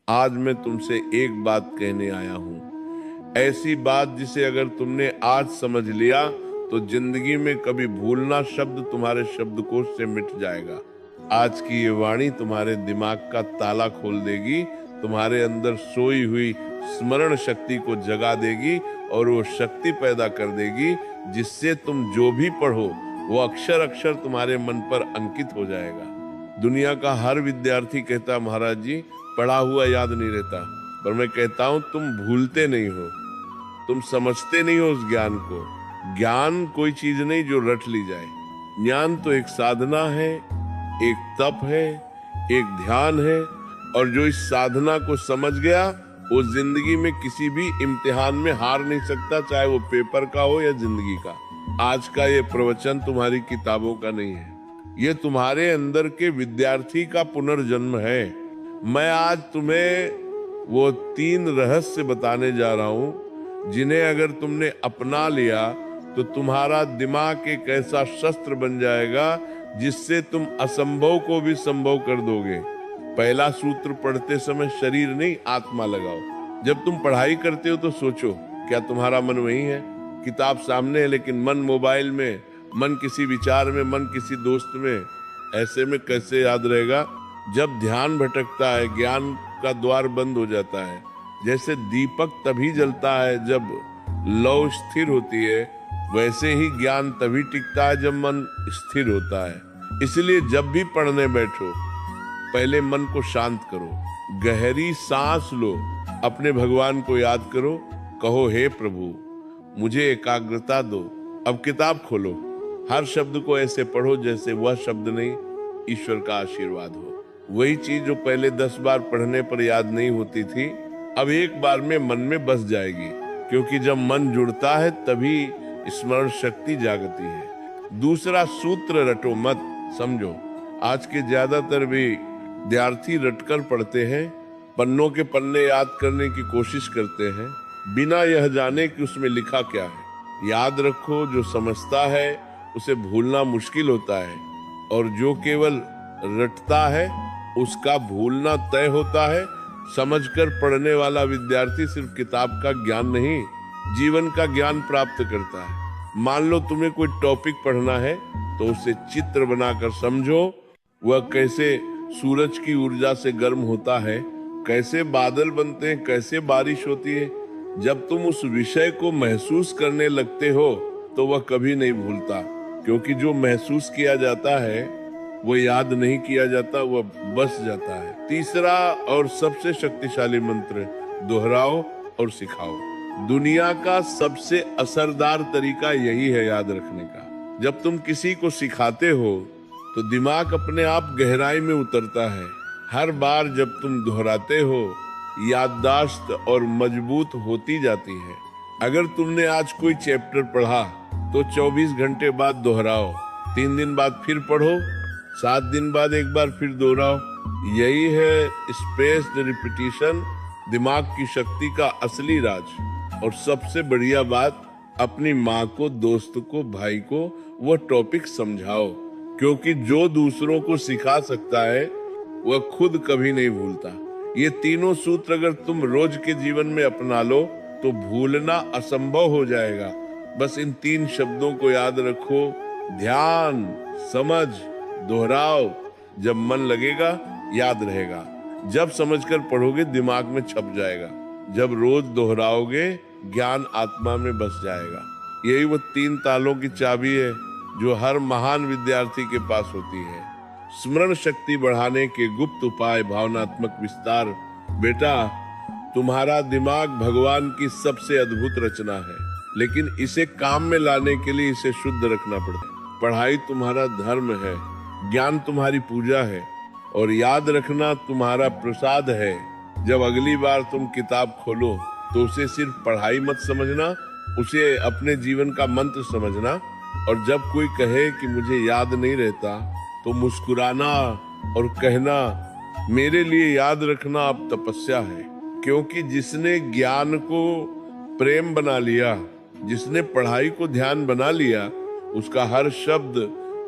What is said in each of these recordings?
आज मैं तुमसे एक बात कहने आया हूं, ऐसी बात जिसे अगर तुमने आज समझ लिया तो जिंदगी में कभी भूलना शब्द तुम्हारे शब्दकोश से मिट जाएगा। आज की ये वाणी तुम्हारे दिमाग का ताला खोल देगी, तुम्हारे अंदर सोई हुई स्मरण शक्ति को जगा देगी और वो शक्ति पैदा कर देगी जिससे तुम जो भी पढ़ो वो अक्षर अक्षर तुम्हारे मन पर अंकित हो जाएगा। दुनिया का हर विद्यार्थी कहता महाराज जी पढ़ा हुआ याद नहीं रहता, पर मैं कहता हूं तुम भूलते नहीं हो, तुम समझते नहीं हो उस ज्ञान को। ज्ञान कोई चीज नहीं जो रट ली जाए। ज्ञान तो एक साधना है, एक तप है, एक ध्यान है, और जो इस साधना को समझ गया वो जिंदगी में किसी भी इम्तिहान में हार नहीं सकता, चाहे वो पेपर का हो या जिंदगी का। आज का ये प्रवचन तुम्हारी किताबों का नहीं है, ये तुम्हारे अंदर के विद्यार्थी का पुनर्जन्म है। मैं आज तुम्हें वो 3 रहस्य बताने जा रहा हूं जिन्हें अगर तुमने अपना लिया तो तुम्हारा दिमाग एक ऐसा शस्त्र बन जाएगा जिससे तुम असंभव को भी संभव कर दोगे। पहला सूत्र पढ़ते समय शरीर नहीं आत्मा लगाओ। जब तुम पढ़ाई करते हो तो सोचो क्या तुम्हारा मन वही है? किताब सामने है लेकिन मन मोबाइल में, मन किसी विचार में, मन किसी दोस्त में। ऐसे में कैसे याद रहेगा? जब ध्यान भटकता है ज्ञान का द्वार बंद हो जाता है। जैसे दीपक तभी जलता है जब लौ स्थिर होती है, वैसे ही ज्ञान तभी टिकता है जब मन स्थिर होता है। इसलिए जब भी पढ़ने बैठो पहले मन को शांत करो, गहरी सांस लो, अपने भगवान को याद करो, कहो हे प्रभु मुझे एकाग्रता दो। अब किताब खोलो, हर शब्द को ऐसे पढ़ो जैसे वह शब्द नहीं ईश्वर का आशीर्वाद हो। वही चीज जो पहले 10 बार पढ़ने पर याद नहीं होती थी अब एक बार में मन में बस जाएगी, क्योंकि जब मन जुड़ता है तभी स्मरण शक्ति जागती है। दूसरा सूत्र रटो मत, समझो। आज के ज्यादातर भी विद्यार्थी रटकर पढ़ते हैं, पन्नों के पन्ने याद करने की कोशिश करते हैं बिना यह जाने कि उसमें लिखा क्या है। याद रखो, जो समझता है उसे भूलना मुश्किल होता है, और जो केवल रटता है उसका भूलना तय होता है। समझकर पढ़ने वाला विद्यार्थी सिर्फ किताब का ज्ञान नहीं, जीवन का ज्ञान प्राप्त करता है। मान लो तुम्हें कोई टॉपिक पढ़ना है तो उसे चित्र बनाकर समझो। वह कैसे सूरज की ऊर्जा से गर्म होता है, कैसे बादल बनते हैं, कैसे बारिश होती है। जब तुम उस विषय को महसूस करने लगते हो तो वह कभी नहीं भूलता, क्योंकि जो महसूस किया जाता है वो याद नहीं किया जाता, वह बस जाता है। तीसरा और सबसे शक्तिशाली मंत्र, दोहराओ और सिखाओ। दुनिया का सबसे असरदार तरीका यही है याद रखने का। जब तुम किसी को सिखाते हो तो दिमाग अपने आप गहराई में उतरता है। हर बार जब तुम दोहराते हो याददाश्त और मजबूत होती जाती है। अगर तुमने आज कोई चैप्टर पढ़ा तो 24 घंटे बाद दोहराओ, 3 दिन बाद फिर पढ़ो, 7 दिन बाद एक बार फिर दोहराओ। यही है स्पेस्ड रिपीटिशन, दिमाग की शक्ति का असली राज। और सबसे बढ़िया बात, अपनी माँ को, दोस्त को, भाई को वह टॉपिक समझाओ, क्योंकि जो दूसरों को सिखा सकता है वह खुद कभी नहीं भूलता। ये तीनों सूत्र अगर तुम रोज के जीवन में अपना लो तो भूलना असंभव हो जाएगा। बस इन 3 शब्दों को याद रखो, ध्यान, समझ, दोहराओ। जब मन लगेगा याद रहेगा, जब समझकर पढ़ोगे दिमाग में छप जाएगा, जब रोज दोहराओगे ज्ञान आत्मा में बस जाएगा। यही वो 3 तालों की चाबी है जो हर महान विद्यार्थी के पास होती है। स्मरण शक्ति बढ़ाने के गुप्त उपाय, भावनात्मक विस्तार। बेटा, तुम्हारा दिमाग भगवान की सबसे अद्भुत रचना है, लेकिन इसे काम में लाने के लिए इसे शुद्ध रखना पड़ता है। पढ़ाई तुम्हारा धर्म है, ज्ञान तुम्हारी पूजा है, और याद रखना तुम्हारा प्रसाद है। जब अगली बार तुम किताब खोलो तो उसे सिर्फ पढ़ाई मत समझना, उसे अपने जीवन का मंत्र समझना। और जब कोई कहे कि मुझे याद नहीं रहता तो मुस्कुराना और कहना, मेरे लिए याद रखना अब तपस्या है। क्योंकि जिसने ज्ञान को प्रेम बना लिया, जिसने पढ़ाई को ध्यान बना लिया, उसका हर शब्द,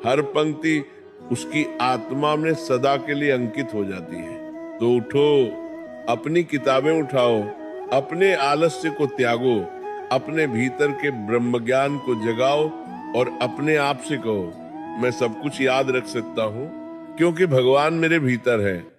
हर पंक्ति उसकी आत्मा में सदा के लिए अंकित हो जाती है। तो उठो, अपनी किताबें उठाओ, अपने आलस्य को त्यागो, अपने भीतर के ब्रह्म ज्ञान को जगाओ और अपने आप से कहो, मैं सब कुछ याद रख सकता हूँ क्योंकि भगवान मेरे भीतर है।